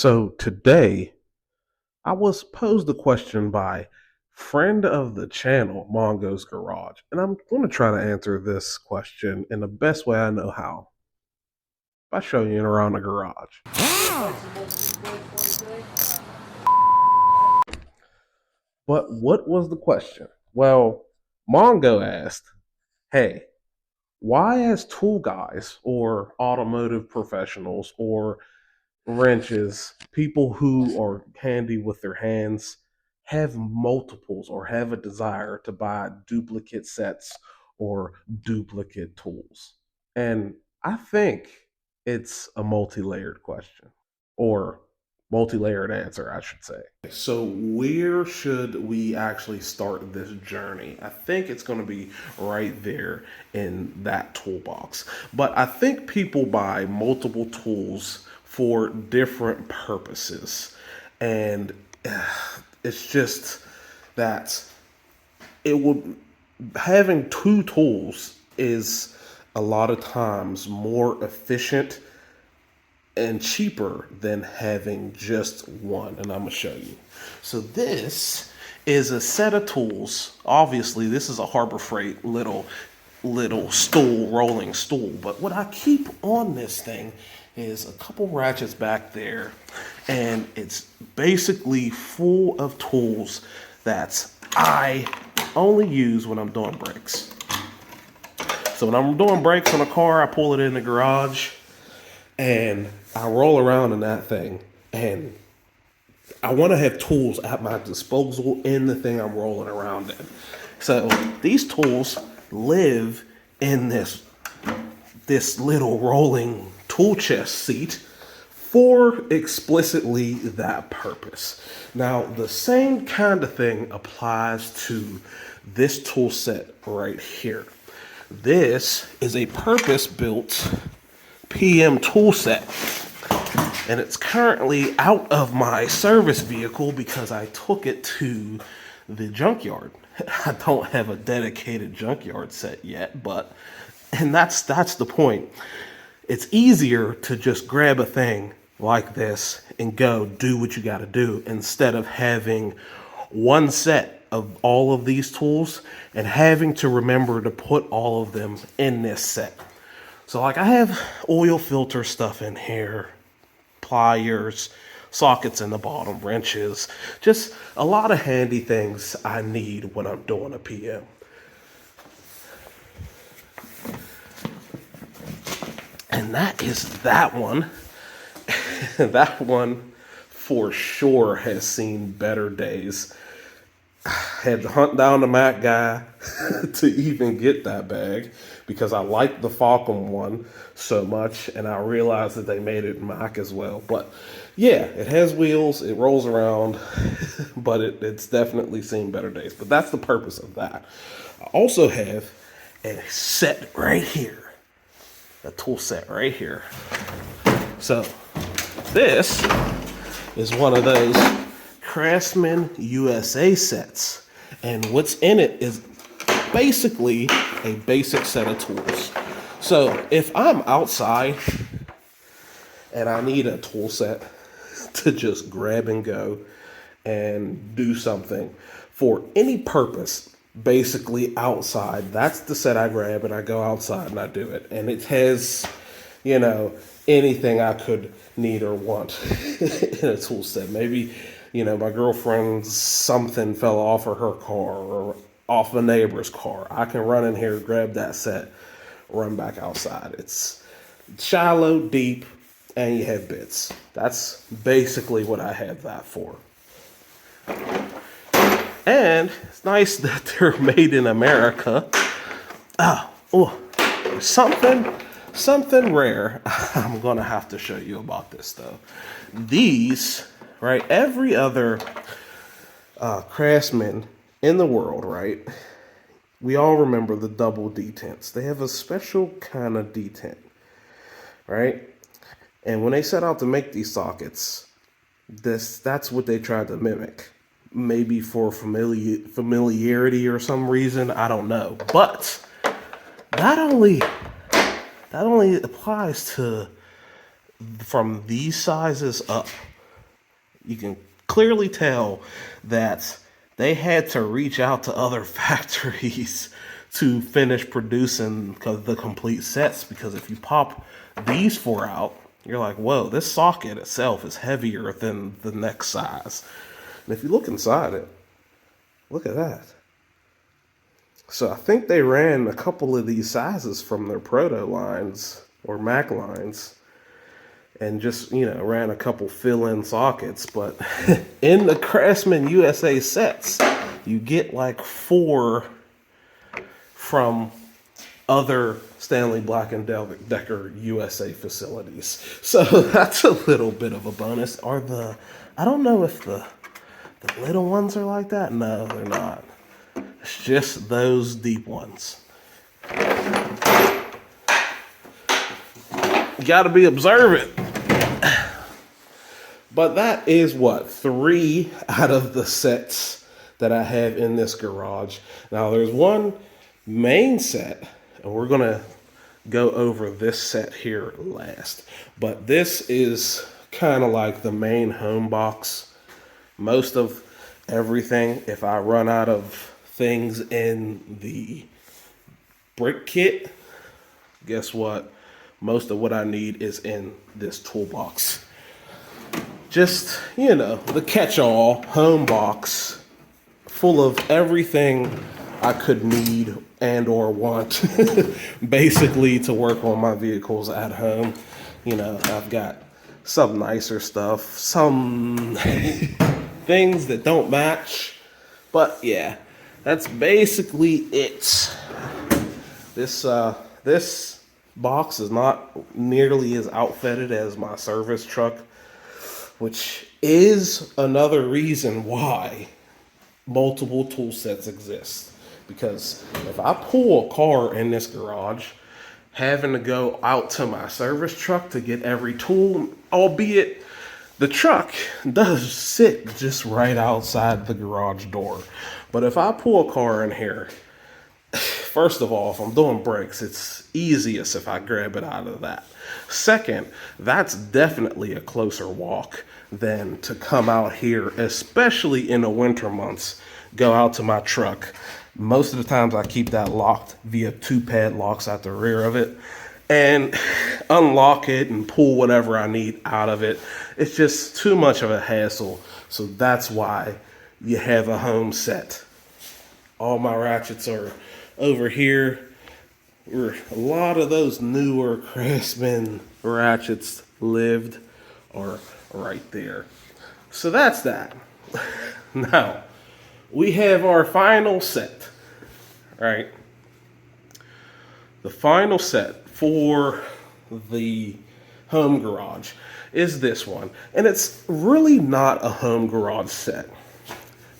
So today I was posed a question by friend of the channel, Mongo's Garage, and I'm going to try to answer this question in the best way I know how by showing you around the garage. But what was the question? Well, Mongo asked, "Hey, why as tool guys or automotive professionals or wrenches, people who are handy with their hands have multiples or have a desire to buy duplicate sets or duplicate tools?" And I think it's a multi-layered question or multi-layered answer, I should say. So where should we actually start this journey? I think it's going to be right there in that toolbox. But I think people buy multiple tools for different purposes. And it's just that it would having two tools is a lot of times more efficient and cheaper than having just one, and I'm gonna show you. So this is a set of tools. Obviously this is a Harbor Freight little stool, rolling stool, but what I keep on this thing is a couple ratchets back there, and it's basically full of tools that I only use when I'm doing brakes. So when I'm doing brakes on a car, I pull it in the garage and I roll around in that thing, and I want to have tools at my disposal in the thing I'm rolling around in. So these tools live in this little rolling tool chest seat for explicitly that purpose. Now, the same kind of thing applies to this tool set right here. This is a purpose-built PM tool set, and it's currently out of my service vehicle because I took it to the junkyard. I don't have a dedicated junkyard set yet, but and that's the point. It's easier to just grab a thing like this and go do what you got to do instead of having one set of all of these tools and having to remember to put all of them in this set. So like I have oil filter stuff in here, pliers, sockets in the bottom, wrenches, just a lot of handy things I need when I'm doing a PM. And that is that one. That one for sure has seen better days. Had to hunt down the Mac guy to even get that bag because I liked the Falcon one so much, and I realized that they made it in Mac as well. But yeah, it has wheels, it rolls around, but it's definitely seen better days. But that's the purpose of that. I also have a set right here, a tool set right here. So this is one of those Craftsman USA sets, and what's in it is basically a basic set of tools. So if I'm outside and I need a tool set to just grab and go and do something for any purpose, basically outside, that's the set I grab and I go outside and I do it. And it has, anything I could need or want in a tool set. Maybe my girlfriend's something fell off of her car or off a neighbor's car. I can run in here, grab that set, run back outside. It's shallow, deep, and you have bits. That's basically what I have that for. And it's nice that they're made in America. Something rare. I'm gonna have to show you about this though. These, right? Every other Craftsman in the world, right? We all remember the double detents. They have a special kind of detent, right? And when they set out to make these sockets, that's what they tried to mimic. Maybe for familiarity or some reason, I don't know. But that only applies to from these sizes up. You can clearly tell that they had to reach out to other factories to finish producing the complete sets, because if you pop these four out, you're like, whoa, this socket itself is heavier than the next size. And if you look inside it, look at that. So I think they ran a couple of these sizes from their proto lines or Mac lines and just, ran a couple fill-in sockets. But in the Craftsman USA sets, you get like 4 from other Stanley Black & Decker USA facilities. So that's a little bit of a bonus. I don't know if the little ones are like that. No, they're not. It's just those deep ones. You got to be observant. But that is 3 out of the sets that I have in this garage. Now there's one main set, and we're going to go over this set here last. But this is kind of like the main home box. Most of everything, if I run out of things in the brick kit, guess what? Most of what I need is in this toolbox. Just, the catch-all home box full of everything I could need and or want basically to work on my vehicles at home. I've got some nicer stuff, some things that don't match, but yeah, that's basically it. This box is not nearly as outfitted as my service truck, which is another reason why multiple tool sets exist. Because if I pull a car in this garage, having to go out to my service truck to get every tool, albeit the truck does sit just right outside the garage door. But if I pull a car in here, first of all, if I'm doing brakes, it's easiest if I grab it out of that. Second, that's definitely a closer walk than to come out here, especially in the winter months, go out to my truck. Most of the times I keep that locked via 2 padlocks at the rear of it and unlock it and pull whatever I need out of it. It's just too much of a hassle. So that's why you have a home set. All my ratchets are over here, where a lot of those newer Craftsman ratchets lived, are right there. So that's that. Now, we have our final set, right? The final set for the home garage is this one. And it's really not a home garage set.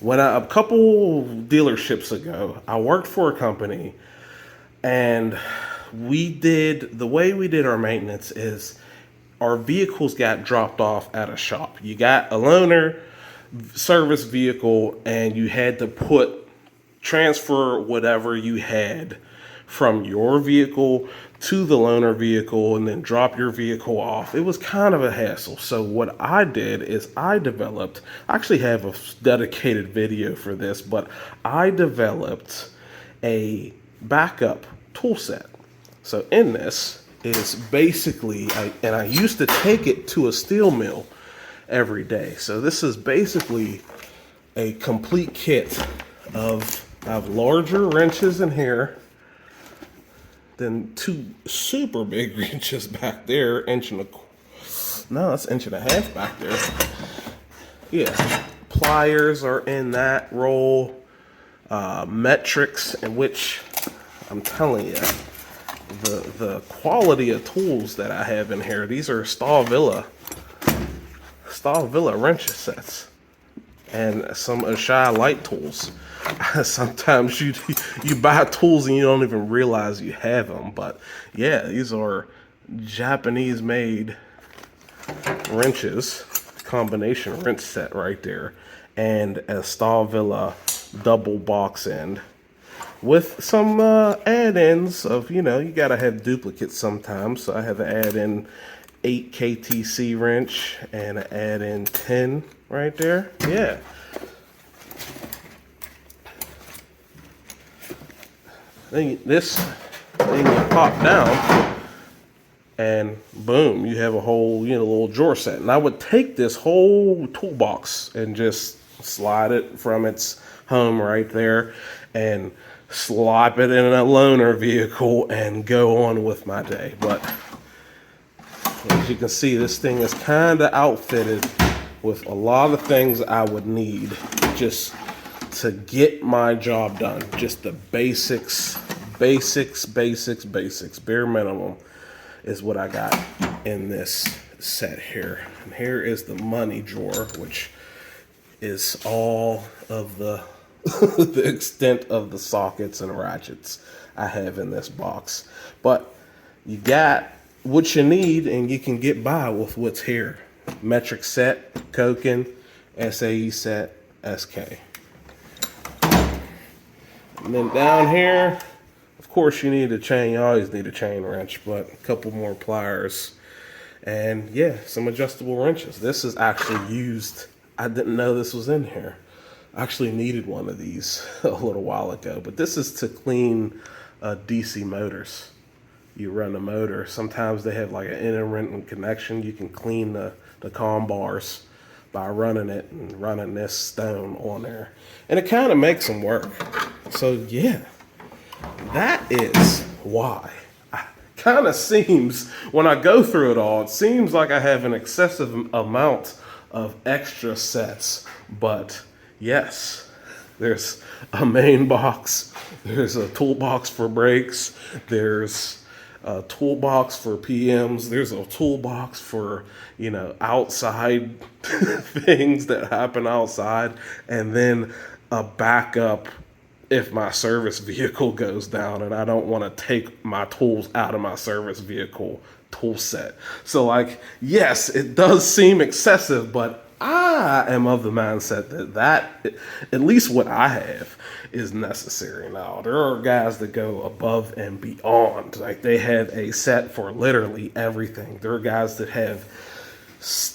When a couple dealerships ago, I worked for a company, and the way we did our maintenance is our vehicles got dropped off at a shop. You got a loaner service vehicle, and you had to transfer whatever you had from your vehicle to the loaner vehicle and then drop your vehicle off. It was kind of a hassle. So what I did is I actually have a dedicated video for this, but I developed a backup tool set. So in this is basically, and I used to take it to a steel mill every day. So this is basically a complete kit of, I have larger wrenches in here, then 2 super big wrenches back there, that's 1.5 inches back there. Yeah, pliers are in that roll, metrics, in which I'm telling you, the quality of tools that I have in here, these are Stahlvilla wrench sets and some Ashai light tools. Sometimes you buy tools and you don't even realize you have them. But yeah, these are Japanese made wrenches, combination wrench set right there, and a Stahlvilla double box end with some add-ins of, you gotta have duplicates sometimes. So I have an add-in 8 KTC wrench and an add-in 10 right there. Yeah. Then this thing you pop down, and boom, you have a whole, little drawer set. And I would take this whole toolbox and just slide it from its home right there and slop it in a loaner vehicle and go on with my day. But as you can see, this thing is kind of outfitted with a lot of things I would need just to get my job done. Just the basics, bare minimum is what I got in this set here. And here is the money drawer, which is all of the the extent of the sockets and ratchets I have in this box. But you got what you need, and you can get by with what's here. Metric set, Koken, SAE set, SK. And then down here, of course, you need a chain. You always need a chain wrench, but a couple more pliers. And yeah, some adjustable wrenches. This is actually used. I didn't know this was in here. I actually needed one of these a little while ago, but this is to clean DC motors. You run a motor. Sometimes they have like an intermittent connection. You can clean the comm bars by running it and running this stone on there. And it kind of makes them work. So yeah, that is why. Kind of seems, when I go through it all, it seems like I have an excessive amount of extra sets. But yes, there's a main box, there's a toolbox for brakes, there's a toolbox for PMs, there's a toolbox for, outside things that happen outside, and then a backup if my service vehicle goes down and I don't want to take my tools out of my service vehicle tool set. So like, yes, it does seem excessive, but I am of the mindset that at least what I have is necessary. Now, there are guys that go above and beyond. Like, they have a set for literally everything. There are guys that have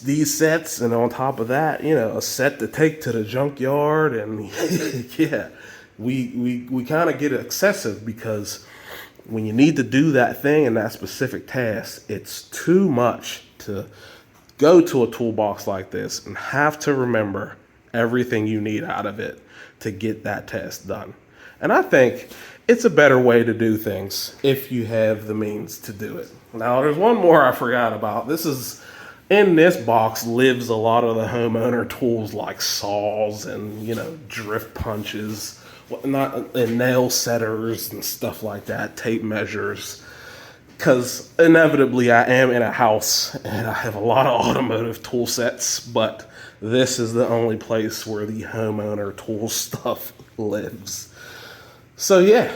these sets, and on top of that, a set to take to the junkyard. And yeah, we kind of get excessive, because when you need to do that thing and that specific task, it's too much to go to a toolbox like this and have to remember everything you need out of it to get that task done. And I think it's a better way to do things if you have the means to do it. Now, there's one more I forgot about. In this box lives a lot of the homeowner tools, like saws and, drift punches, whatnot, and nail setters and stuff like that, tape measures. Because inevitably I am in a house and I have a lot of automotive tool sets, but this is the only place where the homeowner tool stuff lives. So yeah,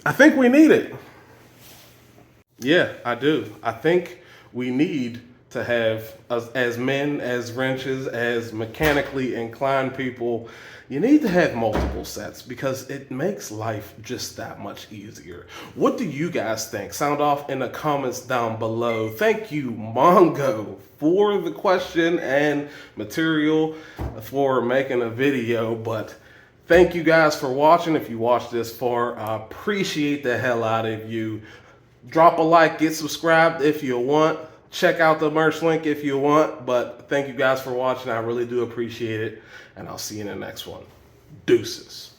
I think we need it. Yeah, I do. I think we need to have, as men, as wrenches, as mechanically inclined people, you need to have multiple sets, because it makes life just that much easier. What do you guys think? Sound off in the comments down below. Thank you, Mongo, for the question and material for making a video. But thank you guys for watching. If you watched this far, I appreciate the hell out of you. Drop a like, get subscribed if you want. Check out the merch link if you want. But thank you guys for watching. I really do appreciate it. And I'll see you in the next one. Deuces.